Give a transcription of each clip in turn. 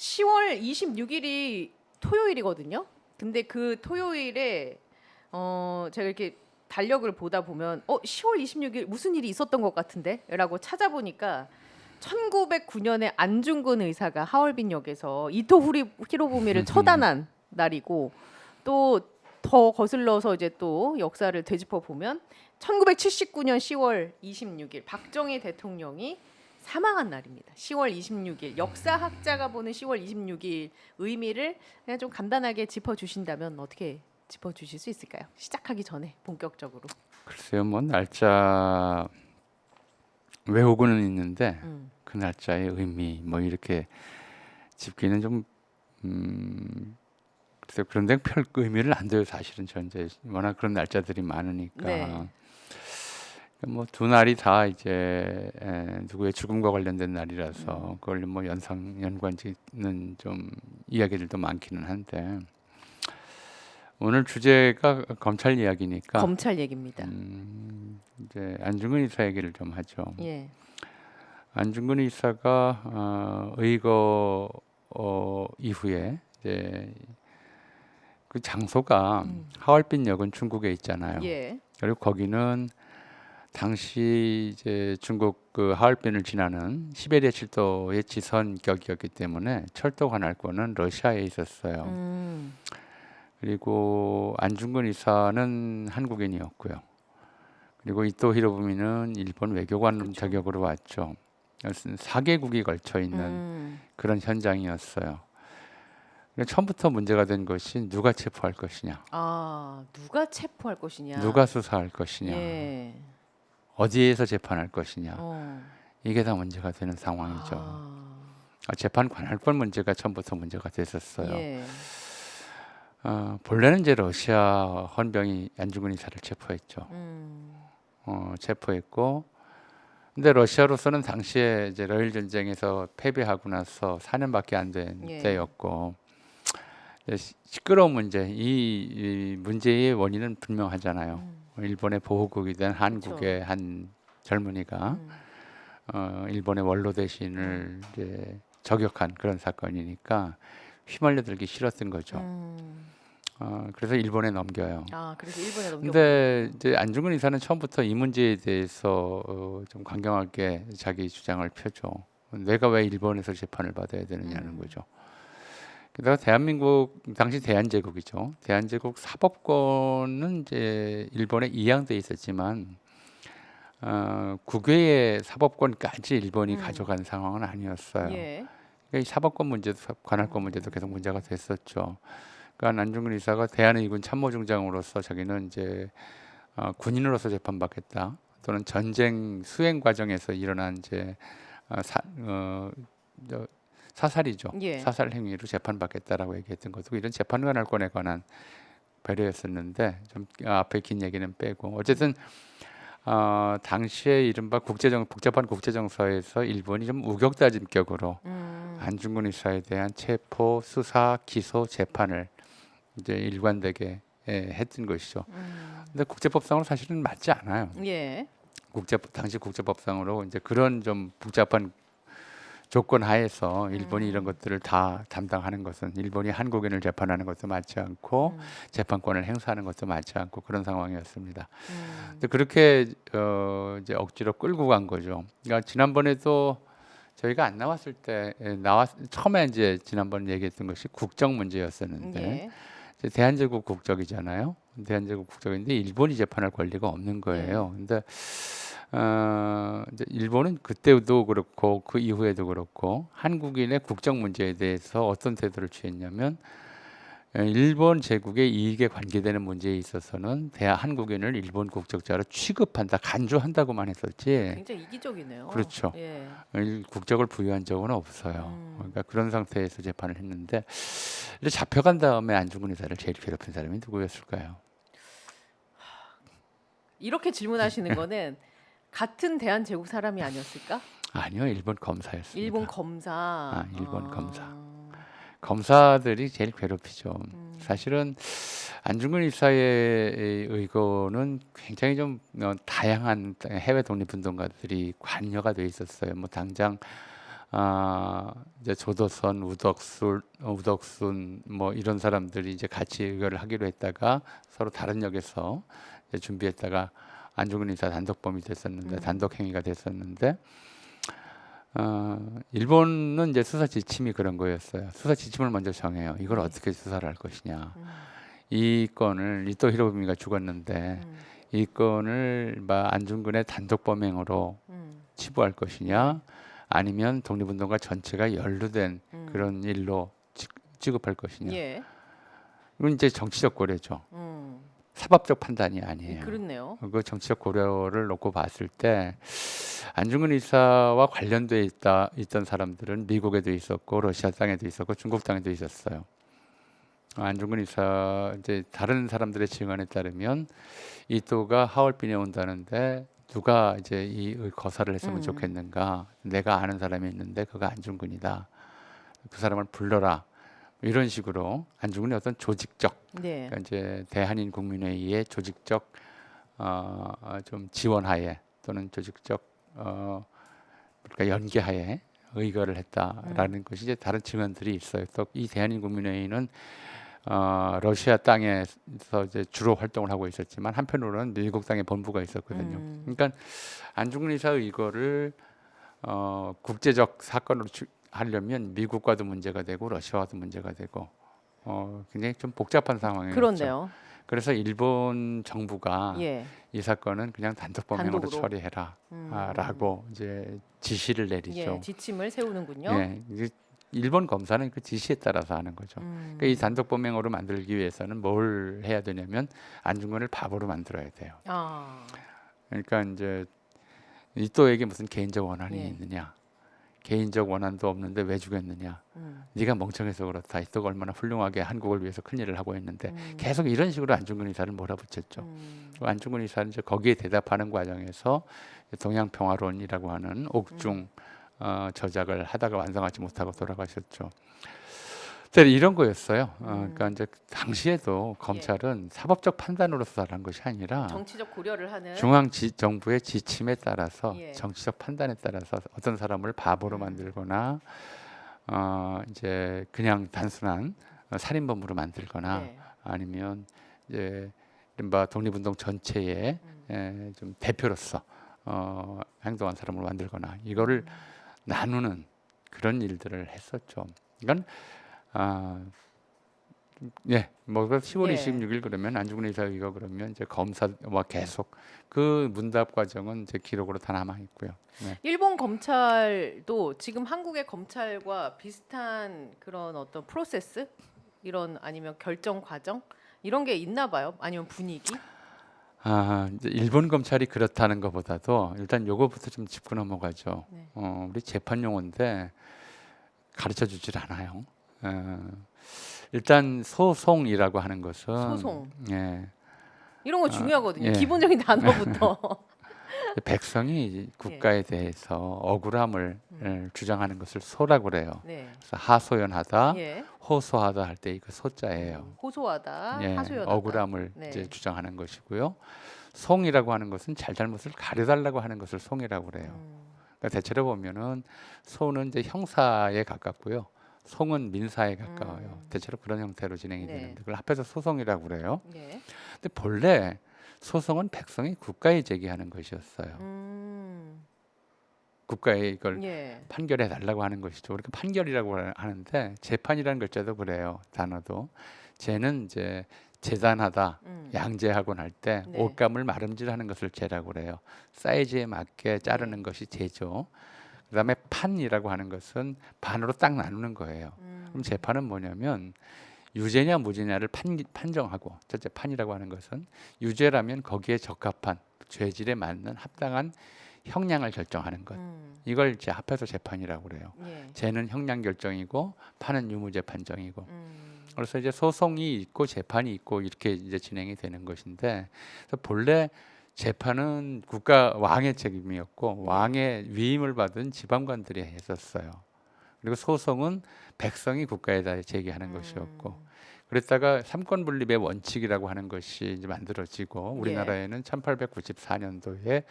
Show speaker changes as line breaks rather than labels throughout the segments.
10월 26일이 토요일이거든요. 근데 그 토요일에 제가 이렇게 달력을 보다 보면 10월 26일 무슨 일이 있었던 것 같은데라고 찾아보니까 1909년에 안중근 의사가 하얼빈역에서 이토 히로부미를 처단한 날이고, 또 더 거슬러서 이제 또 역사를 되짚어 보면 1979년 10월 26일 박정희 대통령이 사망한 날입니다. 10월 26일 역사학자가 보는 10월 26일 의미를 그냥 좀 간단하게 짚어주신다면 어떻게 짚어주실 수 있을까요? 시작하기 전에 본격적으로.
글쎄요, 뭐 날짜 외우고는 있는데 그 날짜의 의미 뭐 이렇게 짚기는 좀 글쎄요, 그런데 별 의미를 안 둬요. 사실은 전제 워낙 그런 날짜들이 많으니까.
네.
뭐 두 날이 다 이제 누구의 죽음과 관련된 날이라서 그걸 뭐 연관짓는 좀 이야기들도 많기는 한데, 오늘 주제가 검찰 이야기니까
검찰 얘기입니다.
이제 안중근 의사 얘기를 좀 하죠.
예.
안중근 의사가 의거 이후에 이제 그 장소가 하얼빈역은 중국에 있잖아요.
예.
그리고 거기는 당시 이제 중국 그 하얼빈을 지나는 시베리아 철도의 지선격이었기 때문에 철도 관할권은 러시아에 있었어요. 그리고 안중근 의사는 한국인이었고요. 그리고 이토 히로부미는 일본 외교관
그쵸.
자격으로 왔죠. 4개국이 걸쳐 있는 그런 현장이었어요. 처음부터 문제가 된 것이 누가 체포할 것이냐,
누가 체포할 것이냐.
누가 수사할 것이냐,
예.
어디에서 재판할 것이냐,
어.
이게 다 문제가 되는 상황이죠. 재판 관할권 문제가 처음부터 문제가 됐었어요.
예.
본래는 이제 러시아 헌병이 안중근 의사를 체포했죠. 체포했고, 근데 러시아로서는 당시에 이제 러일 전쟁에서 패배하고 나서 4년밖에 안 된
예.
때였고, 시끄러운 문제, 이 문제의 원인은 분명하잖아요. 일본의 보호국이 된 한국의 한 젊은이가 일본의 원로 대신을 이제 저격한 그런 사건이니까 휘말려들기 싫었던 거죠. 그래서 일본에 넘겨요.
그래서 일본에 넘겨.
근데 이제 안중근 의사는 처음부터 이 문제에 대해서 좀 강경하게 자기 주장을 펴죠. 내가 왜 일본에서 재판을 받아야 되느냐는 거죠. 게다가 대한민국 당시 대한제국이죠. 대한제국 사법권은 이제 일본에 이양돼 있었지만 국외의 사법권까지 일본이 가져간 상황은 아니었어요.
예.
그러니까 이 사법권 문제도 관할권 문제도 계속 문제가 됐었죠. 그러니까 안중근 의사가 대한의군 참모중장으로서 자기는 이제 군인으로서 재판받겠다, 또는 전쟁 수행 과정에서 일어난 이제 사살이죠.
예.
사살 행위로 재판받겠다라고 얘기했던 것도 이런 재판 관할권에 관한 배려였었는데, 좀 앞에 긴 얘기는 빼고 어쨌든 당시에 이른바 복잡한 국제정서에서 일본이 좀 우격다짐격으로 안중근 의사에 대한 체포, 수사, 기소, 재판을 이제 일관되게 했던 것이죠. 근데 국제법상으로 사실은 맞지 않아요.
예.
당시 국제법상으로 이제 그런 좀 복잡한 조건 하에서 일본이 이런 것들을 다 담당하는 것은, 일본이 한국인을 재판하는 것도 맞지 않고 재판권을 행사하는 것도 맞지 않고 그런 상황이었습니다. 근데 그렇게 이제 억지로 끌고 간 거죠. 그러니까 지난번에도 저희가 안 나왔을 때 처음에 이제 지난번 얘기했던 것이 국적 문제였었는데,
예.
이제 대한제국 국적이잖아요. 대한제국 국적인데 일본이 재판할 권리가 없는 거예요. 근데 이제 일본은 그때도 그렇고 그 이후에도 그렇고 한국인의 국적 문제에 대해서 어떤 태도를 취했냐면, 일본 제국의 이익에 관계되는 문제에 있어서는 한국인을 일본 국적자로 취급한다, 간주한다고만 했었지.
굉장히 이기적이네요.
그렇죠.
예.
국적을 부여한 적은 없어요. 그러니까 그런 상태에서 재판을 했는데, 이제 잡혀간 다음에 안중근 의사를 제일 괴롭힌 사람이 누구였을까요?
이렇게 질문하시는 거는 같은 대한제국 사람이 아니었을까?
아니요, 일본 검사였습니다.
일본 검사.
일본 검사. 검사들이 제일 괴롭히죠. 사실은 안중근 의사의 의거는 굉장히 좀 다양한 해외 독립운동가들이 관여가 돼 있었어요. 뭐 당장 이제 조도선, 우덕순 뭐 이런 사람들이 이제 같이 이걸 하기로 했다가 서로 다른 역에서 이제 준비했다가 안중근 의사 단독범이 됐었는데 단독 행위가 됐었는데 일본은 이제 수사 지침이 그런 거였어요. 수사 지침을 먼저 정해요. 이걸 어떻게 수사를 할 것이냐. 이 건을 이토 히로부미가 죽었는데 이 건을 안중근의 단독 범행으로 치부할 것이냐, 아니면 독립운동가 전체가 연루된 그런 일로 취급할 것이냐.
예.
이건 이제 정치적 고려죠. 사법적 판단이 아니에요.
그렇네요.
그 정치적 고려를 놓고 봤을 때 안중근 의사와 관련돼 있던 사람들은 미국에도 있었고 러시아 땅에도 있었고 중국 땅에도 있었어요. 안중근 의사 이제 다른 사람들의 증언에 따르면 이토가 하얼빈에 온다는데 누가 이제 이 거사를 했으면 좋겠는가? 내가 아는 사람이 있는데 그가 안중근이다. 그 사람을 불러라. 이런 식으로 안중근의 어떤 조직적,
네.
그러니까 이제 대한인 국민회의의 조직적 좀 지원하에 또는 조직적 그러니까 연계하에 의거를 했다라는 것이 이제 다른 증언들이 있어요. 또 이 대한인 국민회의는 러시아 땅에서 이제 주로 활동을 하고 있었지만 한편으로는 미국 땅에 본부가 있었거든요. 그러니까 안중근 의사의 이거를 국제적 사건으로 하려면 미국과도 문제가 되고 러시아와도 문제가 되고 굉장히 좀 복잡한 상황이었죠.
그렇네요.
그래서 일본 정부가
예.
이 사건은 그냥 단독 범행으로
단독으로.
처리해라 라고 이제 지시를 내리죠.
예. 지침을 세우는군요.
예, 이게 일본 검사는 그 지시에 따라서 하는 거죠. 그러니까 이 단독 범행으로 만들기 위해서는 뭘 해야 되냐면 안중근을 바보로 만들어야 돼요.
아.
그러니까 이제 이또에게 무슨 개인적 원한이
예.
있느냐? 개인적 원한도 없는데 왜 죽였느냐? 네가 멍청해서 그렇다. 이또가 얼마나 훌륭하게 한국을 위해서 큰 일을 하고 있는데 계속 이런 식으로 안중근 의사를 몰아붙였죠. 안중근 의사는 이제 거기에 대답하는 과정에서 동양평화론이라고 하는 옥중 저작을 하다가 완성하지 못하고 돌아가셨죠. 근데 이런 거였어요. 그러니까 이제 당시에도 검찰은 사법적 판단으로 수사를 한 것이 아니라
정치적 고려를 하는
정부의 지침에 따라서
예.
정치적 판단에 따라서 어떤 사람을 바보로 만들거나 이제 그냥 단순한 살인범으로 만들거나
네.
아니면 이제 이른바 독립운동 전체의 좀 대표로서 행동한 사람을 만들거나 이거를 나누는 그런 일들을 했었죠. 그러니까 예, 뭐 10월
예.
26일 그러면 안중근 의사 이거 그러면 이제 검사와 계속 그 문답 과정은 이제 기록으로 다 남아 있고요. 네.
일본 검찰도 지금 한국의 검찰과 비슷한 그런 어떤 프로세스 이런 아니면 결정 과정 이런 게 있나 봐요. 아니면 분위기?
이제 일본 검찰이 그렇다는 것보다도 일단 요거부터 좀 짚고 넘어가죠.
네.
우리 재판 용어인데 가르쳐 주질 않아요. 일단 소송이라고 하는 것은
소송.
예,
이런 거 중요하거든요.
예.
기본적인 단어부터.
백성이 국가에 대해서 억울함을 주장하는 것을 소라고 그래요.
네.
그래서 하소연하다,
예.
호소하다 할 때 이거 소자예요.
호소하다,
예,
하소연하다.
억울함을
네.
이제 주장하는 것이고요. 송이라고 하는 것은 잘잘못을 가려달라고 하는 것을 송이라고 그래요. 그러니까 대체로 보면은 소는 이제 형사에 가깝고요. 송은 민사에 가까워요. 대체로 그런 형태로 진행이
네.
되는데 그걸 합해서 소송이라고 그래요.
네.
근데 본래 소송은 백성이 국가에 제기하는 것이었어요. 국가에 이걸
예.
판결해 달라고 하는 것이죠. 그러니까 판결이라고 하는데 재판이라는 글자도 그래요. 단어도. 재는 이제 재단하다, 양재하곤 할 때
네.
옷감을 마름질하는 것을 재라고 그래요. 사이즈에 맞게 자르는 것이 재죠. 그다음에 판이라고 하는 것은 반으로 딱 나누는 거예요. 그럼 재판은 뭐냐면 유죄냐 무죄냐를 판정하고 첫째 판이라고 하는 것은 유죄라면 거기에 적합한 죄질에 맞는 합당한 형량을 결정하는 것. 이걸 이제 합해서 재판이라고 그래요.
예.
죄는 형량 결정이고 판은 유무죄 판정이고. 그래서 이제 소송이 있고 재판이 있고 이렇게 이제 진행이 되는 것인데 그래서 본래 재판은 국가 왕의 책임이었고 왕의 위임을 받은 지방관들이 했었어요. 그리고 소송은 백성이 국가에다 제기하는 것이었고 그랬다가 삼권 분립의 원칙이라고 하는 것이 이제 만들어지고 우리나라에는 1894년도에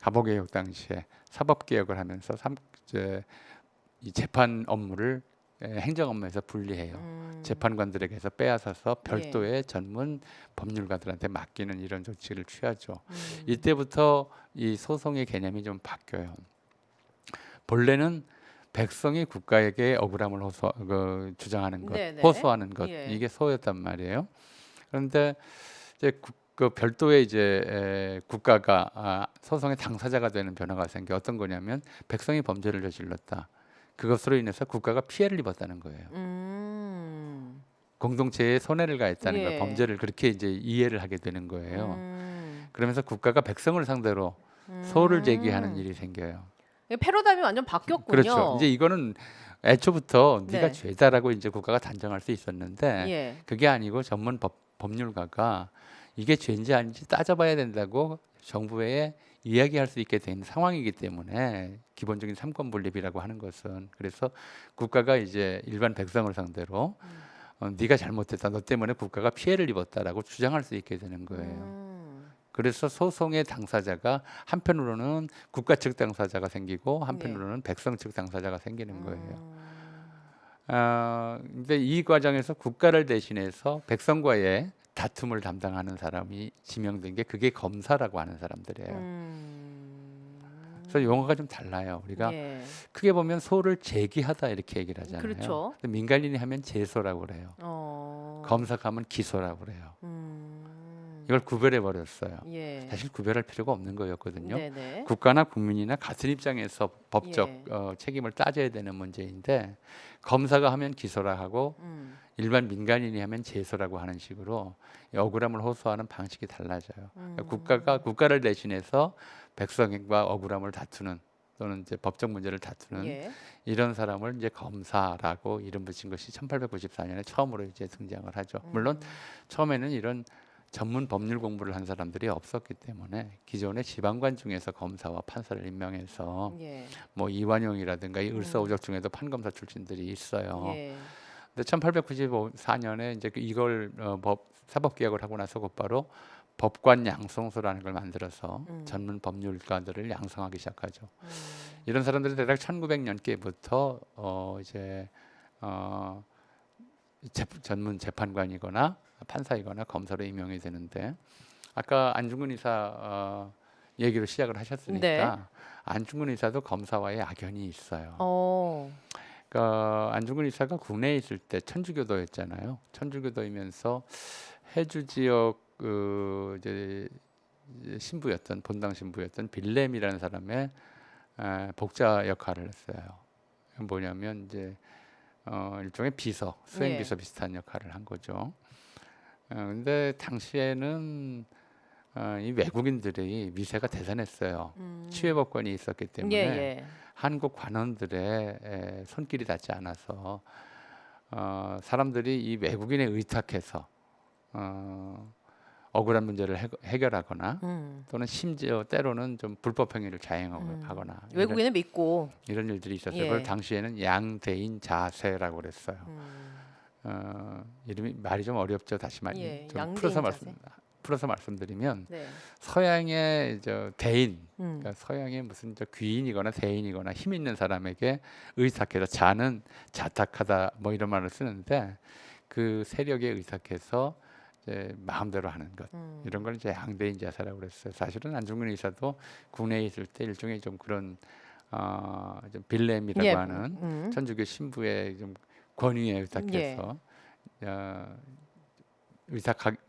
갑오개혁 당시에 사법개혁을 하면서 이제 이 재판 업무를 행정 업무에서 분리해요. 재판관들에게서 빼앗아서 별도의 전문 법률가들한테 맡기는 이런 조치를 취하죠. 이때부터 이 소송의 개념이 좀 바뀌어요. 본래는 백성이 국가에게 억울함을 주장하는 것,
네네.
호소하는 것,
예.
이게 소였단 말이에요. 그런데 이제 그 별도의 이제 국가가 소송의 당사자가 되는 변화가 생겨. 어떤 거냐면 백성이 범죄를 저질렀다. 그것으로 인해서 국가가 피해를 입었다는 거예요. 공동체에 손해를 가했다는 거예요.
예.
범죄를 그렇게 이제 이해를 하게 되는 거예요. 그러면서 국가가 백성을 상대로 소를 제기하는 일이 생겨요.
패러다임이 완전 바뀌었군요.
그렇죠. 이제 이거는 애초부터
네.
네가 죄다라고 이제 국가가 단정할 수 있었는데
예.
그게 아니고 전문 법률가가 이게 죄인지 아닌지 따져봐야 된다고 정부에 이야기할 수 있게 된 상황이기 때문에 기본적인 삼권 분립이라고 하는 것은, 그래서 국가가 이제 일반 백성을 상대로 네가 잘못했다, 너 때문에 국가가 피해를 입었다라고 주장할 수 있게 되는 거예요. 그래서 소송의 당사자가 한편으로는 국가 측 당사자가 생기고 한편으로는 백성 측 당사자가 생기는 거예요. 근데 이 과정에서 국가를 대신해서 백성과의 다툼을 담당하는 사람이 지명된 게 그게 검사라고 하는 사람들이에요. 그래서 용어가 좀 달라요. 우리가
예.
크게 보면 소를 제기하다 이렇게 얘기를 하잖아요.
그렇죠.
근데 민간인이 하면 제소라고 그래요. 검사가 하면 기소라고 그래요. 이걸 구별해 버렸어요.
예.
사실 구별할 필요가 없는 거였거든요.
네네.
국가나 국민이나 같은 입장에서 법적
예.
책임을 따져야 되는 문제인데 검사가 하면 기소라 하고 일반 민간인이 하면 제소라고 하는 식으로 억울함을 호소하는 방식이 달라져요. 그러니까 국가를 대신해서 백성과 억울함을 다투는 또는 이제 법적 문제를 다투는
예.
이런 사람을 이제 검사라고 이름 붙인 것이 1894년에 처음으로 이제 등장을 하죠. 물론 처음에는 이런 전문 법률 공부를 한 사람들이 없었기 때문에 기존의 지방관 중에서 검사와 판사를 임명해서
예.
뭐 이완용이라든가 이 을사오적 중에도 판검사 출신들이 있어요.
예.
근데 1894년에 이제 이걸 사법개혁을 하고 나서 곧바로 법관 양성소라는 걸 만들어서 전문 법률가들을 양성하기 시작하죠. 이런 사람들은 대략 1900년께부터 이제 전문 재판관이거나 판사이거나 검사로 임명이 되는데, 아까 안중근 의사 얘기로 시작을 하셨으니까
네.
안중근 의사도 검사와의 악연이 있어요.
어.
그러니까 안중근 의사가 국내에 있을 때 천주교도였잖아요. 천주교도이면서 해주 지역 이제 신부였던 본당 신부였던 빌렘이라는 사람의 복자 역할을 했어요. 뭐냐면 이제 일종의 비서, 수행 비서 비슷한 역할을 한 거죠. 근데 당시에는 이 외국인들이 위세가 대단했어요. 치외법권이 있었기 때문에
예.
한국 관원들의 손길이 닿지 않아서 사람들이 이 외국인에 의탁해서 억울한 문제를 해결하거나 또는 심지어 때로는 좀 불법 행위를 자행하거나
외국인을 믿고.
이런 일들이 있었어요.
예.
그걸 당시에는 양대인 자세라고 그랬어요. 이름이 말이 좀 어렵죠. 다시
예.
좀
양대인 자세.
풀어서 말씀드리면
네.
서양의 대인, 그러니까 서양의 무슨 귀인이거나 대인이거나 힘 있는 사람에게 의탁해서 자는 자탁하다 뭐 이런 말을 쓰는데 그 세력에 의탁해서 이제 마음대로 하는 것, 이런 걸 이제 양대인 자세라고 그랬어요. 사실은 안중근 의사도 국내에 있을 때 일종의 좀 그런 좀 빌렘이라고
예.
하는 천주교 신부의 좀 권위에 의탁해서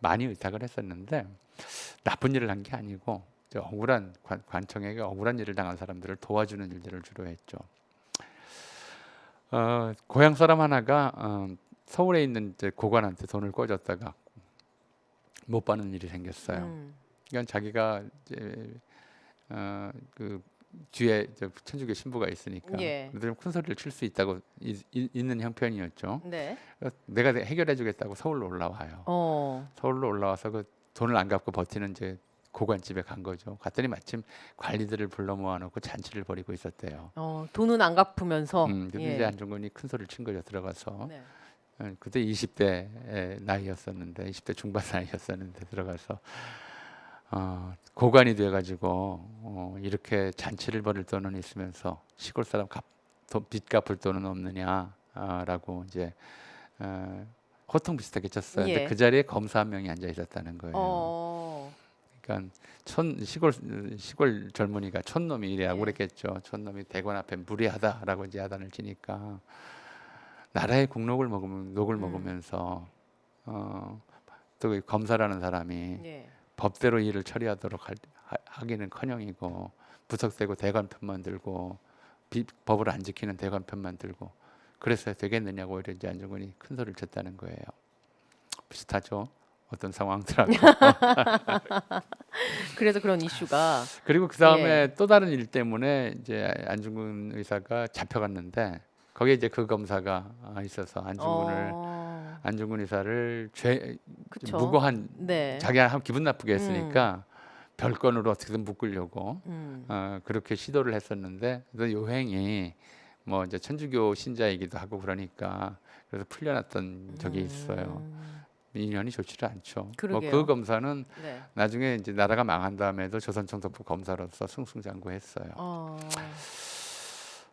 많이 의탁을 했었는데 나쁜 일을 한 게 아니고 억울한 관청에게 억울한 일을 당한 사람들을 도와주는 일들을 주로 했죠. 고향 사람 하나가 서울에 있는 이제 고관한테 돈을 꿔줬다가 못 받는 일이 생겼어요. 그러니까 자기가 이제 그 뒤에 천주교 신부가 있으니까
예.
좀 큰 소리를 칠 수 있다고 있는 형편이었죠.
네.
내가 해결해주겠다고 서울로 올라와요. 서울로 올라와서 그 돈을 안 갚고 버티는 이제 고관집에 간 거죠. 갔더니 마침 관리들을 불러 모아놓고 잔치를 벌이고 있었대요.
돈은 안 갚으면서.
근데
예.
이제 안중근이 큰 소리를 친 거죠. 들어가서.
네.
그때 20대 나이였었는데 20대 중반 나이였었는데 들어가서 고관이 돼가지고 이렇게 잔치를 벌일 돈은 있으면서 시골 사람 빚 갚을 돈은 없느냐라고 이제 호통 비슷하게 쳤어요. 근데
예.
그 자리에 검사 한 명이 앉아 있었다는 거예요.
어.
그러니까 시골 젊은이가 촌놈이 이래하고
예.
그랬겠죠. 촌놈이 대관 앞에 무리하다라고 이제 야단을 치니까 나라의 녹을 먹으면서 또이 검사라는 사람이
예.
법대로 일을 처리하도록 하기는커녕이고 부석되고 대관 편만 들고 법을 안 지키는 대관 편만 들고 그랬어야 되겠느냐고 오히려 이제 안중근이 큰 소리를 쳤다는 거예요. 비슷하죠. 어떤 상황들하고.
그래서 그런 이슈가
그리고 그 다음에
예.
또 다른 일 때문에 이제 안중근 의사가 잡혀갔는데 거기에 이제 그 검사가 있어서 안중근 의사를
그쵸.
무고한
네.
자기가 기분 나쁘게 했으니까 별건으로 어떻게든 묶으려고
음.
그렇게 시도를 했었는데 그 요행이 뭐 이제 천주교 신자이기도 하고 그러니까 그래서 풀려났던 적이 있어요. 인연이 좋지를 않죠. 뭐
그러게요.
그 검사는
네.
나중에 이제 나라가 망한 다음에도 조선총독부 검사로서 승승장구했어요.
어.